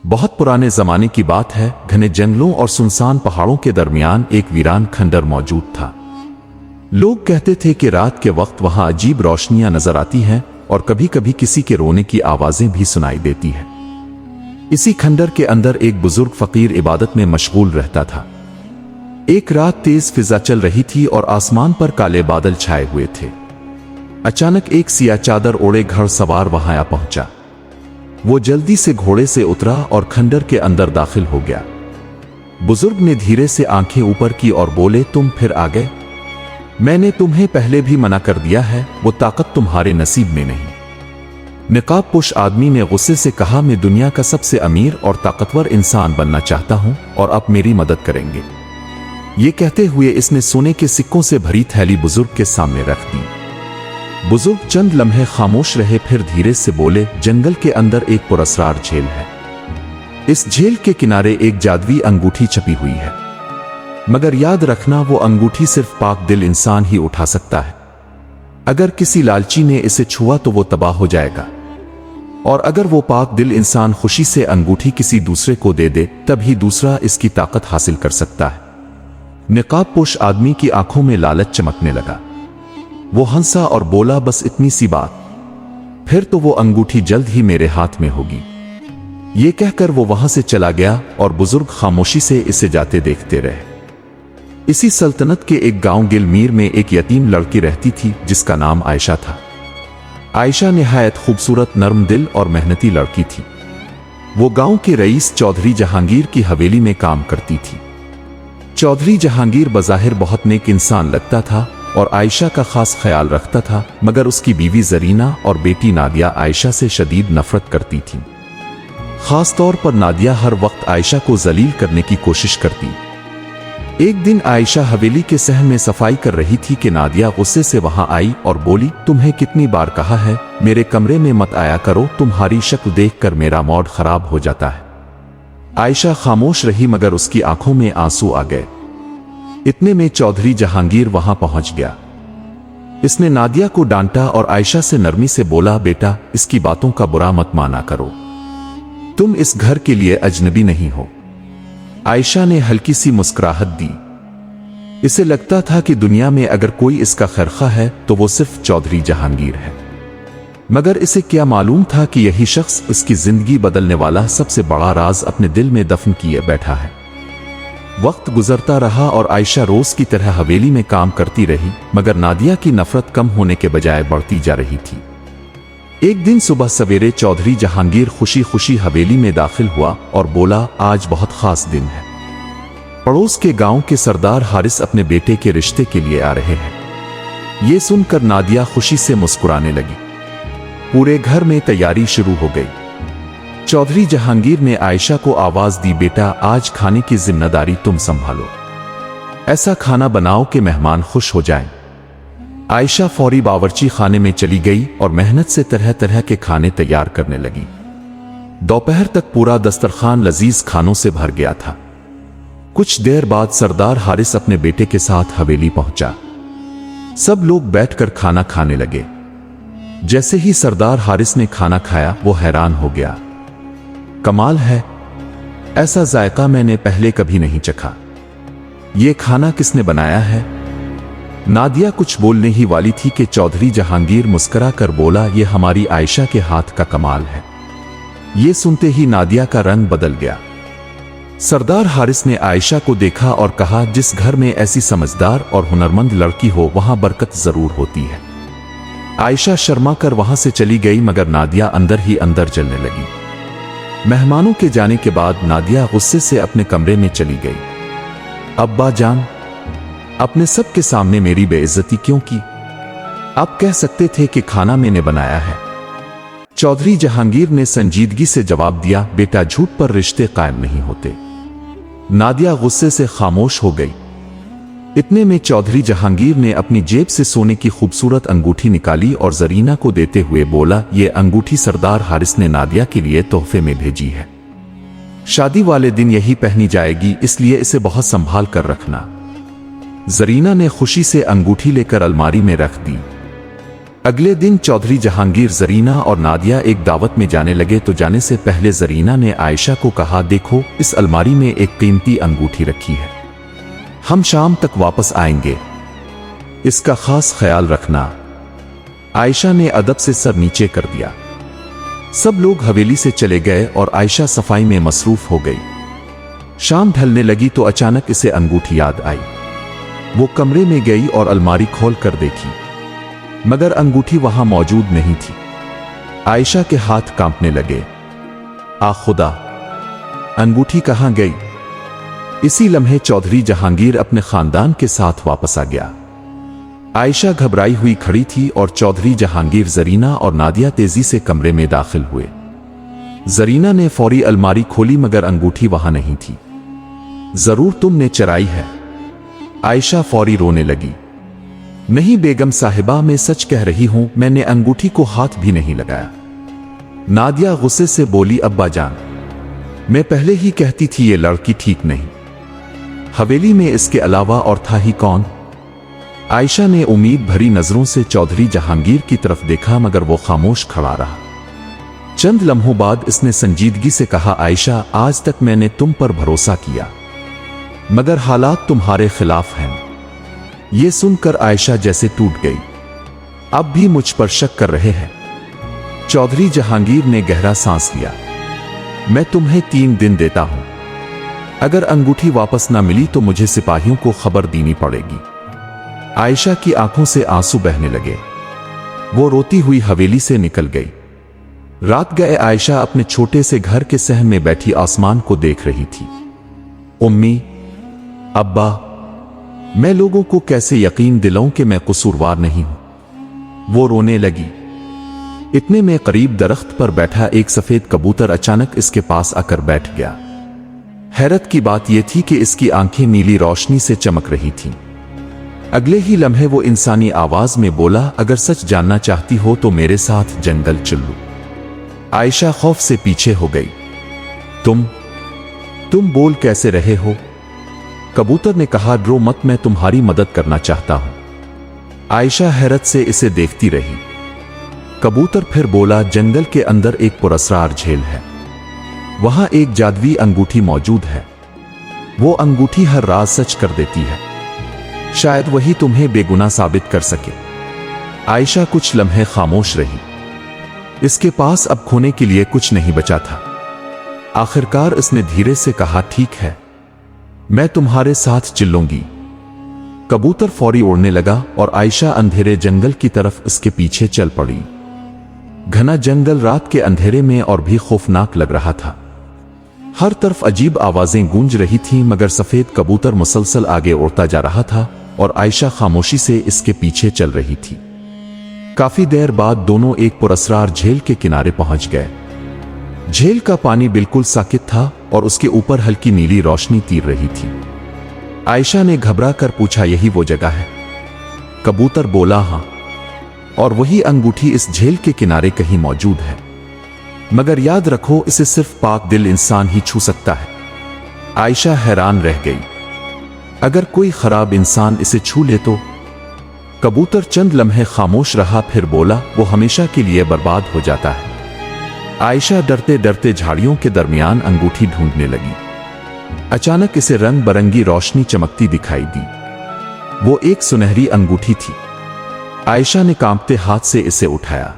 بہت پرانے زمانے کی بات ہے، گھنے جنگلوں اور سنسان پہاڑوں کے درمیان ایک ویران کھنڈر موجود تھا۔ لوگ کہتے تھے کہ رات کے وقت وہاں عجیب روشنیاں نظر آتی ہیں اور کبھی کبھی کسی کے رونے کی آوازیں بھی سنائی دیتی ہیں۔ اسی کھنڈر کے اندر ایک بزرگ فقیر عبادت میں مشغول رہتا تھا۔ ایک رات تیز فضا چل رہی تھی اور آسمان پر کالے بادل چھائے ہوئے تھے۔ اچانک ایک سیاہ چادر اوڑے گھڑ سوار وہاں آ پہنچا۔ وہ جلدی سے گھوڑے سے اترا اور کھنڈر کے اندر داخل ہو گیا۔ بزرگ نے دھیرے سے آنکھیں اوپر کی اور بولے، تم پھر آ گئے؟ میں نے تمہیں پہلے بھی منع کر دیا ہے، وہ طاقت تمہارے نصیب میں نہیں۔ نقاب پوش آدمی نے غصے سے کہا، میں دنیا کا سب سے امیر اور طاقتور انسان بننا چاہتا ہوں اور آپ میری مدد کریں گے۔ یہ کہتے ہوئے اس نے سونے کے سکوں سے بھری تھیلی بزرگ کے سامنے رکھ دی۔ بزرگ چند لمحے خاموش رہے، پھر دھیرے سے بولے، جنگل کے اندر ایک پراسرار جھیل ہے۔ اس جھیل کے کنارے ایک جادوئی انگوٹھی چھپی ہوئی ہے، مگر یاد رکھنا وہ انگوٹھی صرف پاک دل انسان ہی اٹھا سکتا ہے۔ اگر کسی لالچی نے اسے چھوا تو وہ تباہ ہو جائے گا، اور اگر وہ پاک دل انسان خوشی سے انگوٹھی کسی دوسرے کو دے دے تب ہی دوسرا اس کی طاقت حاصل کر سکتا ہے۔ نقاب پوش آدمی کی آنکھوں میں لالچ چمکنے لگا۔ وہ ہنسا اور بولا، بس اتنی سی بات؟ پھر تو وہ انگوٹھی جلد ہی میرے ہاتھ میں ہوگی۔ یہ کہہ کر وہ وہاں سے چلا گیا اور بزرگ خاموشی سے اسے جاتے دیکھتے رہے۔ اسی سلطنت کے ایک گاؤں گلمیر میں ایک یتیم لڑکی رہتی تھی جس کا نام عائشہ تھا۔ عائشہ نہایت خوبصورت، نرم دل اور محنتی لڑکی تھی۔ وہ گاؤں کے رئیس چودھری جہانگیر کی حویلی میں کام کرتی تھی۔ چودھری جہانگیر بظاہر بہت نیک انسان لگتا تھا اور عائشہ کا خاص خیال رکھتا تھا، مگر اس کی بیوی زرینہ اور بیٹی نادیہ عائشہ سے شدید نفرت کرتی تھیں۔ خاص طور پر نادیہ ہر وقت عائشہ کو ذلیل کرنے کی کوشش کرتی۔ ایک دن عائشہ حویلی کے صحن میں صفائی کر رہی تھی کہ نادیہ غصے سے وہاں آئی اور بولی، تمہیں کتنی بار کہا ہے میرے کمرے میں مت آیا کرو، تمہاری شکل دیکھ کر میرا موڈ خراب ہو جاتا ہے۔ عائشہ خاموش رہی مگر اس کی آنکھوں میں آنسو آ گئے۔ اتنے میں چودھری جہانگیر وہاں پہنچ گیا۔ اس نے نادیہ کو ڈانٹا اور عائشہ سے نرمی سے بولا، بیٹا اس کی باتوں کا برا مت مانا کرو، تم اس گھر کے لیے اجنبی نہیں ہو۔ عائشہ نے ہلکی سی مسکراہٹ دی۔ اسے لگتا تھا کہ دنیا میں اگر کوئی اس کا خیرخواہ ہے تو وہ صرف چودھری جہانگیر ہے، مگر اسے کیا معلوم تھا کہ یہی شخص اس کی زندگی بدلنے والا سب سے بڑا راز اپنے دل میں دفن کیے بیٹھا ہے۔ وقت گزرتا رہا اور عائشہ روز کی طرح حویلی میں کام کرتی رہی، مگر نادیہ کی نفرت کم ہونے کے بجائے بڑھتی جا رہی تھی۔ ایک دن صبح سویرے چودھری جہانگیر خوشی خوشی حویلی میں داخل ہوا اور بولا، آج بہت خاص دن ہے۔ پڑوس کے گاؤں کے سردار حارث اپنے بیٹے کے رشتے کے لیے آ رہے ہیں۔ یہ سن کر نادیہ خوشی سے مسکرانے لگی۔ پورے گھر میں تیاری شروع ہو گئی۔ چودھری جہانگیر نے عائشہ کو آواز دی، بیٹا آج کھانے کی ذمہ داری تم سنبھالو، ایسا کھانا بناؤ کہ مہمان خوش ہو جائیں۔ عائشہ فوری باورچی خانے میں چلی گئی اور محنت سے طرح طرح کے کھانے تیار کرنے لگی۔ دوپہر تک پورا دسترخوان لذیذ کھانوں سے بھر گیا تھا۔ کچھ دیر بعد سردار حارث اپنے بیٹے کے ساتھ حویلی پہنچا۔ سب لوگ بیٹھ کر کھانا کھانے لگے۔ جیسے ہی سردار حارث نے کھانا کھایا وہ حیران ہو گیا، کمال ہے، ایسا ذائقہ میں نے پہلے کبھی نہیں چکھا۔ یہ کھانا کس نے بنایا ہے؟ نادیہ کچھ بولنے ہی والی تھی کہ چودھری جہانگیر مسکرا کر بولا، یہ ہماری عائشہ کے ہاتھ کا کمال ہے۔ یہ سنتے ہی نادیہ کا رنگ بدل گیا۔ سردار حارث نے عائشہ کو دیکھا اور کہا، جس گھر میں ایسی سمجھدار اور ہنرمند لڑکی ہو وہاں برکت ضرور ہوتی ہے۔ عائشہ شرما کر وہاں سے چلی گئی مگر نادیہ اندر ہی اندر جلنے لگی۔ مہمانوں کے جانے کے بعد نادیہ غصے سے اپنے کمرے میں چلی گئی۔ ابا جان، اپنے سب کے سامنے میری بے عزتی کیوں کی؟ آپ کہہ سکتے تھے کہ کھانا میں نے بنایا ہے۔ چودھری جہانگیر نے سنجیدگی سے جواب دیا، بیٹا جھوٹ پر رشتے قائم نہیں ہوتے۔ نادیہ غصے سے خاموش ہو گئی۔ اتنے میں چودھری جہانگیر نے اپنی جیب سے سونے کی خوبصورت انگوٹھی نکالی اور زرینہ کو دیتے ہوئے بولا، یہ انگوٹھی سردار حارث نے نادیہ کے لیے تحفے میں بھیجی ہے، شادی والے دن یہی پہنی جائے گی، اس لیے اسے بہت سنبھال کر رکھنا۔ زرینہ نے خوشی سے انگوٹھی لے کر الماری میں رکھ دی۔ अगले दिन चौधरी जहांगीर, जरीना और नादिया एक दावत में जाने लगे तो जाने से पहले जरीना ने आयशा को कहा, देखो इस अलमारी में एक कीमती अंगूठी रखी है, हम शाम तक वापस आएंगे, इसका खास ख्याल रखना। आयशा ने अदब से सर नीचे कर दिया। सब लोग हवेली से चले गए और आयशा सफाई में मसरूफ हो गई। शाम ढलने लगी तो अचानक इसे अंगूठी याद आई। वो कमरे में गई और अलमारी खोल कर देखी, मगर अंगूठी वहां मौजूद नहीं थी। आयशा के हाथ कांपने लगे। आ खुदा, अंगूठी कहां गई? इसी लम्हे चौधरी जहांगीर अपने खानदान के साथ वापस आ गया। आयशा घबराई हुई खड़ी थी और चौधरी जहांगीर, जरीना और नादिया तेजी से कमरे में दाखिल हुए। जरीना ने फौरी अलमारी खोली मगर अंगूठी वहां नहीं थी। जरूर तुमने चुराई है। आयशा फौरी रोने लगी। नहीं बेगम साहिबा, मैं सच कह रही हूं, मैंने अंगूठी को हाथ भी नहीं लगाया। नादिया गुस्से से बोली, अब्बा जान, मैं पहले ही कहती थी ये लड़की ठीक नहीं। हवेली में इसके अलावा और था ही कौन? आयशा ने उम्मीद भरी नजरों से चौधरी जहांगीर की तरफ देखा मगर वो खामोश खड़ा रहा। चंद लम्हों बाद इसने संजीदगी से कहा, आयशा, आज तक मैंने तुम पर भरोसा किया मगर हालात तुम्हारे खिलाफ हैं। ये सुनकर आयशा जैसे टूट गई। अब भी मुझ पर शक कर रहे हैं? चौधरी जहांगीर ने गहरा सांस लिया। मैं तुम्हें 3 दिन देता हूं, अगर अंगूठी वापस ना मिली तो मुझे सिपाहियों को खबर देनी पड़ेगी। आयशा की आंखों से आंसू बहने लगे। वो रोती हुई हवेली से निकल गई। रात गए आयशा अपने छोटे से घर के सहन में बैठी आसमान को देख रही थी। उम्मी, अब्बा, मैं लोगों को कैसे यकीन दिलाऊं कि मैं कसूरवार नहीं हूं? वो रोने लगी। इतने में करीब दरख्त पर बैठा एक सफेद कबूतर अचानक इसके पास आकर बैठ गया। हैरत की बात यह थी कि इसकी आंखें नीली रोशनी से चमक रही थीं। अगले ही लम्हे वो इंसानी आवाज में बोला, अगर सच जानना चाहती हो तो मेरे साथ जंगल चलो। आयशा खौफ से पीछे हो गई। तुम बोल कैसे रहे हो? कबूतर ने कहा, ड्रो मत, मैं तुम्हारी मदद करना चाहता हूं। आयशा हैरत से इसे देखती रही। कबूतर फिर बोला, जंगल के अंदर एक पुरस्कार झील है, वहां एक जादुई अंगूठी मौजूद है। वो अंगूठी हर राज सच कर देती है, शायद वही तुम्हें बेगुनाह साबित कर सके। आयशा कुछ लम्हे खामोश रही। इसके पास अब खोने के लिए कुछ नहीं बचा था। आखिरकार इसने धीरे से कहा, ठीक है, मैं तुम्हारे साथ चलूंगी। कबूतर फौरी उड़ने लगा और आयशा अंधेरे जंगल की तरफ इसके पीछे चल पड़ी। घना जंगल रात के अंधेरे में और भी खौफनाक लग रहा था। हर तरफ अजीब आवाजें गूंज रही थीं मगर सफेद कबूतर मुसलसल आगे उड़ता जा रहा था और आयशा खामोशी से इसके पीछे चल रही थी। काफी देर बाद दोनों एक पुरस्कार झील के किनारे पहुंच गए। झील का पानी बिल्कुल साकित था और उसके ऊपर हल्की नीली रोशनी तीर रही थी। आयशा ने घबरा कर पूछा, यही वो जगह है? कबूतर बोला, हां, और वही अंगूठी इस झील के किनारे कहीं मौजूद है, मगर याद रखो इसे सिर्फ पाक दिल इंसान ही छू सकता है। आयशा हैरान रह गई। अगर कोई खराब इंसान इसे छू ले तो? कबूतर चंद लम्हे खामोश रहा, फिर बोला, वो हमेशा के लिए बर्बाद हो जाता है। आयशा डरते डरते झाड़ियों के दरमियान अंगूठी ढूंढने लगी। अचानक इसे रंग बरंगी रोशनी चमकती दिखाई दी। वो एक सुनहरी अंगूठी थी। आयशा ने कांपते हाथ से इसे उठाया।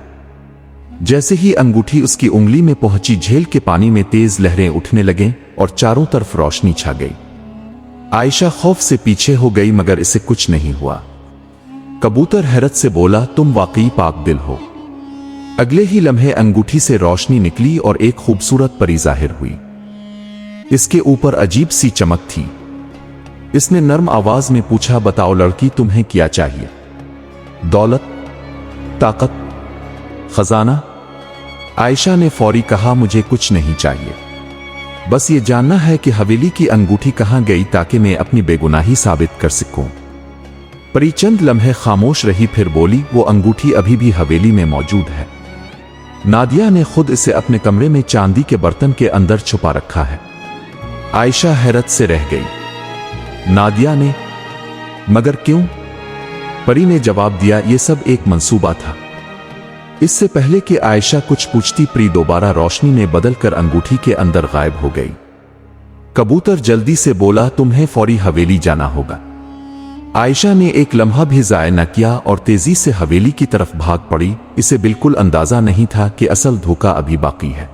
जैसे ही अंगूठी उसकी उंगली में पहुंची, झील के पानी में तेज लहरें उठने लगें और चारों तरफ रोशनी छा गई। आयशा खौफ से पीछे हो गई मगर इसे कुछ नहीं हुआ। कबूतर हैरत से बोला, तुम वाकई पाक दिल हो। अगले ही लम्हे अंगूठी से रोशनी निकली और एक खूबसूरत परी जाहिर हुई। इसके ऊपर अजीब सी चमक थी। इसने नर्म आवाज में पूछा, बताओ लड़की, तुम्हें क्या चाहिए? दौलत, ताकत, खजाना? आयशा ने फौरी कहा, मुझे कुछ नहीं चाहिए, बस ये जानना है कि हवेली की अंगूठी कहां गई ताकि मैं अपनी बेगुनाही साबित कर सकूं। परी चंद लम्हे खामोश रही, फिर बोली, वो अंगूठी अभी भी हवेली में मौजूद है। नादिया ने खुद इसे अपने कमरे में चांदी के बर्तन के अंदर छुपा रखा है। आयशा हैरत से रह गई। नादिया ने? मगर क्यों? परी ने जवाब दिया, यह सब एक मंसूबा था। इससे पहले कि आयशा कुछ पूछती परी दोबारा रोशनी ने बदलकर अंगूठी के अंदर गायब हो गई। कबूतर जल्दी से बोला, तुम्हें फौरी हवेली जाना होगा। आयशा ने एक लम्हा भी ज़ाया न किया और तेजी से हवेली की तरफ भाग पड़ी। इसे बिल्कुल अंदाजा नहीं था कि असल धोखा अभी बाकी है।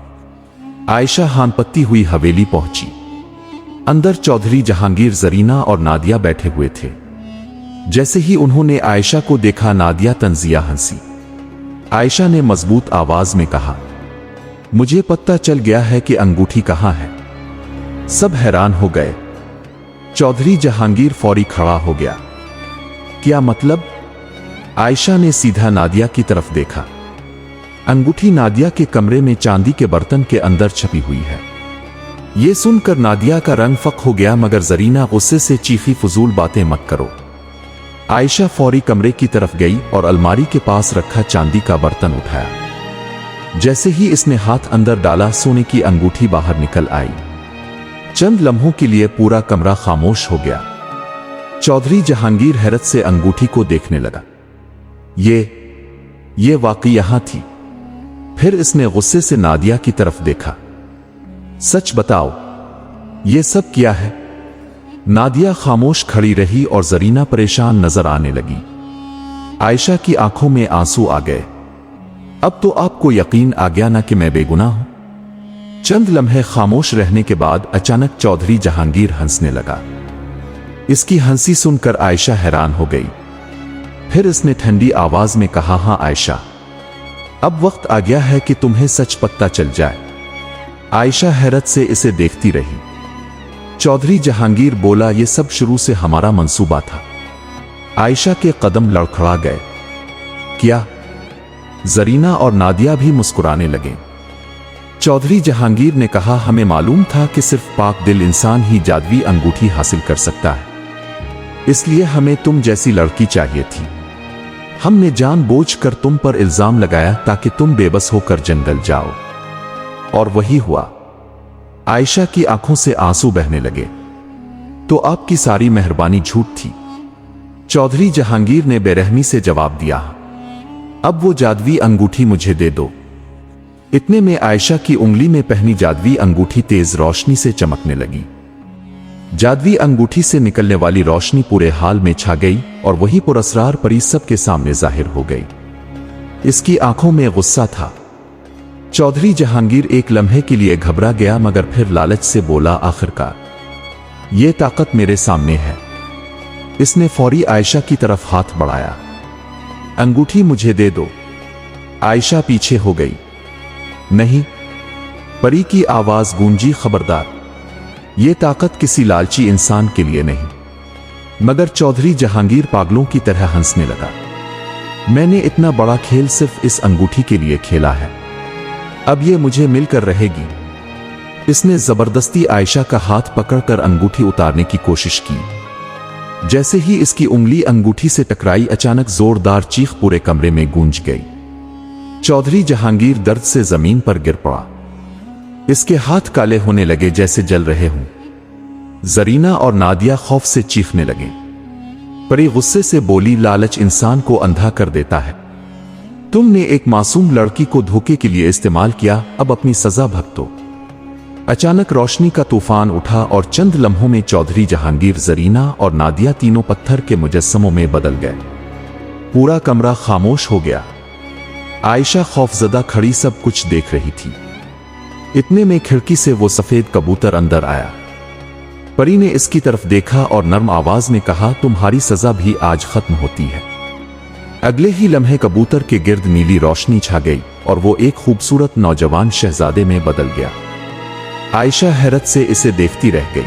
आयशा हानपत्ती हुई हवेली पहुंची। अंदर चौधरी जहांगीर, जरीना और नादिया बैठे हुए थे। जैसे ही उन्होंने आयशा को देखा, नादिया तंजिया हंसी। आयशा ने मजबूत आवाज में कहा, मुझे पता चल गया है कि अंगूठी कहाँ है। सब हैरान हो गए। चौधरी जहांगीर फौरी खड़ा हो गया। क्या मतलब? आयशा ने सीधा नादिया की तरफ देखा। अंगूठी नादिया के कमरे में चांदी के बर्तन के अंदर छपी हुई है। यह सुनकर नादिया का रंग फक हो गया, मगर जरीना गुस्से से चीखी, फजूल बातें मत करो। आयशा फौरी कमरे की तरफ गई और अलमारी के पास रखा चांदी का बर्तन उठाया। जैसे ही इसने हाथ अंदर डाला, सोने की अंगूठी बाहर निकल आई। चंद लम्हों के लिए पूरा कमरा खामोश हो गया। चौधरी जहांगीर हैरत से अंगूठी को देखने लगा। ये वाकई यहां थी। फिर इसने गुस्से से नादिया की तरफ देखा। सच बताओ, ये सब क्या है? नादिया खामोश खड़ी रही और जरीना परेशान नजर आने लगी। आयशा की आंखों में आंसू आ गए। अब तो आपको यकीन आ गया ना कि मैं बेगुनाह हूं? चंद लम्हे खामोश रहने के बाद अचानक चौधरी जहांगीर हंसने लगा। इसकी हंसी सुनकर आयशा हैरान हो गई। फिर इसने ठंडी आवाज में कहा, हां आयशा, अब वक्त आ गया है कि तुम्हें सच पता चल जाए। आयशा हैरत से इसे देखती रही। चौधरी जहांगीर बोला, यह सब शुरू से हमारा मंसूबा था। आयशा के कदम लड़खड़ा गए। क्या? जरीना और नादिया भी मुस्कुराने लगे। चौधरी जहांगीर ने कहा, हमें मालूम था कि सिर्फ पाक दिल इंसान ही जादुई अंगूठी हासिल कर सकता है, इसलिए हमें तुम जैसी लड़की चाहिए थी। हमने जानबूझकर तुम पर इल्जाम लगाया ताकि तुम बेबस होकर जंगल जाओ, और वही हुआ। आयशा की आंखों से आंसू बहने लगे। तो आपकी सारी मेहरबानी झूठ थी। चौधरी जहांगीर ने बेरहमी से जवाब दिया, अब वो जादुई अंगूठी मुझे दे दो। इतने में आयशा की उंगली में पहनी जादुई अंगूठी तेज रोशनी से चमकने लगी। जादुई अंगूठी से निकलने वाली रोशनी पूरे हाल में छा गई और वही पुरअसरार परी सबके सामने जाहिर हो गई। इसकी आंखों में गुस्सा था। चौधरी जहांगीर एक लम्हे के लिए घबरा गया, मगर फिर लालच से बोला, आखिरकार ये ताकत मेरे सामने है। इसने फौरी आयशा की तरफ हाथ बढ़ाया। अंगूठी मुझे दे दो। आयशा पीछे हो गई। नहीं, परी की आवाज गूंजी, खबरदार, ये ताकत किसी लालची इंसान के लिए नहीं। मगर चौधरी जहांगीर पागलों की तरह हंसने लगा। मैंने इतना बड़ा खेल सिर्फ इस अंगूठी के लिए खेला है, अब ये मुझे मिलकर रहेगी। इसने जबरदस्ती आयशा का हाथ पकड़कर अंगूठी उतारने की कोशिश की। जैसे ही इसकी उंगली अंगूठी से टकराई, अचानक जोरदार चीख पूरे कमरे में गूंज गई। चौधरी जहांगीर दर्द से जमीन पर गिर पड़ा। इसके हाथ काले होने लगे जैसे जल रहे हों। जरीना और नादिया खौफ से चीखने लगे। परी गुस्से से बोली, लालच इंसान को अंधा कर देता है। तुमने एक मासूम लड़की को धोखे के लिए इस्तेमाल किया, अब अपनी सजा भुगतो। अचानक रोशनी का तूफान उठा और चंद लम्हों में चौधरी जहांगीर, जरीना और नादिया तीनों पत्थर के मुजस्समों में बदल गए। पूरा कमरा खामोश हो गया। आयशा खौफजदा खड़ी सब कुछ देख रही थी। इतने में खिड़की से वो सफेद कबूतर अंदर आया। परी ने इसकी तरफ देखा और नर्म आवाज में कहा, तुम्हारी सजा भी आज खत्म होती है। अगले ही लम्हे कबूतर के गिर्द नीली रोशनी छा गई और वो एक खूबसूरत नौजवान शहजादे में बदल गया। आयशा हैरत से इसे देखती रह गई।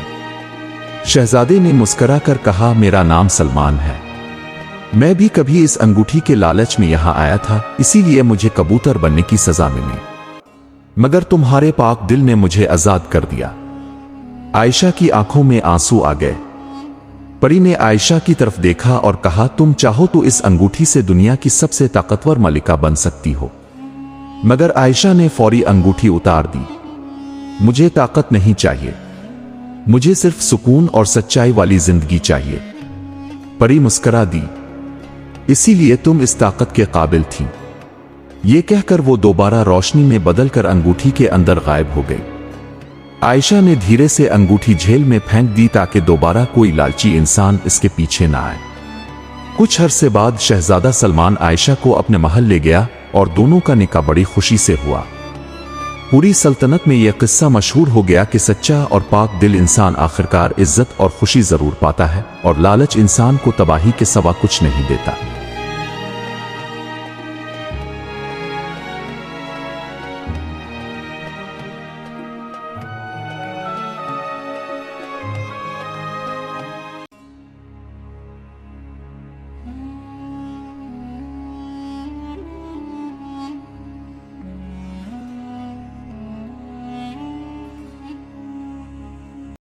शहजादे ने मुस्कुरा कर कहा, मेरा नाम सलमान है। मैं भी कभी इस अंगूठी के लालच में यहां आया था, इसीलिए मुझे कबूतर बनने की सजा मिली, मगर तुम्हारे पाक दिल ने मुझे आजाद कर दिया। आयशा की आंखों में आंसू आ गए। परी ने आयशा की तरफ देखा और कहा, तुम चाहो तो इस अंगूठी से दुनिया की सबसे ताकतवर मलिका बन सकती हो। मगर आयशा ने फौरी अंगूठी उतार दी। मुझे ताकत नहीं चाहिए, मुझे सिर्फ सुकून और सच्चाई वाली जिंदगी चाहिए। परी मुस्कुरा दी, इसीलिए तुम इस ताकत के काबिल थी। ये कहकर वो दोबारा रोशनी में बदलकर अंगूठी के अंदर गायब हो गई। आयशा ने धीरे से अंगूठी झेल में फेंक दी ताकि दोबारा कोई लालची इंसान इसके पीछे ना आए। कुछ अरसे बाद शहजादा सलमान आयशा को अपने महल ले गया और दोनों का निकाह बड़ी खुशी से हुआ। पूरी सल्तनत में यह किस्सा मशहूर हो गया कि सच्चा और पाक दिल इंसान आखिरकार इज्जत और खुशी जरूर पाता है और लालच इंसान को तबाही के सिवा कुछ नहीं देता।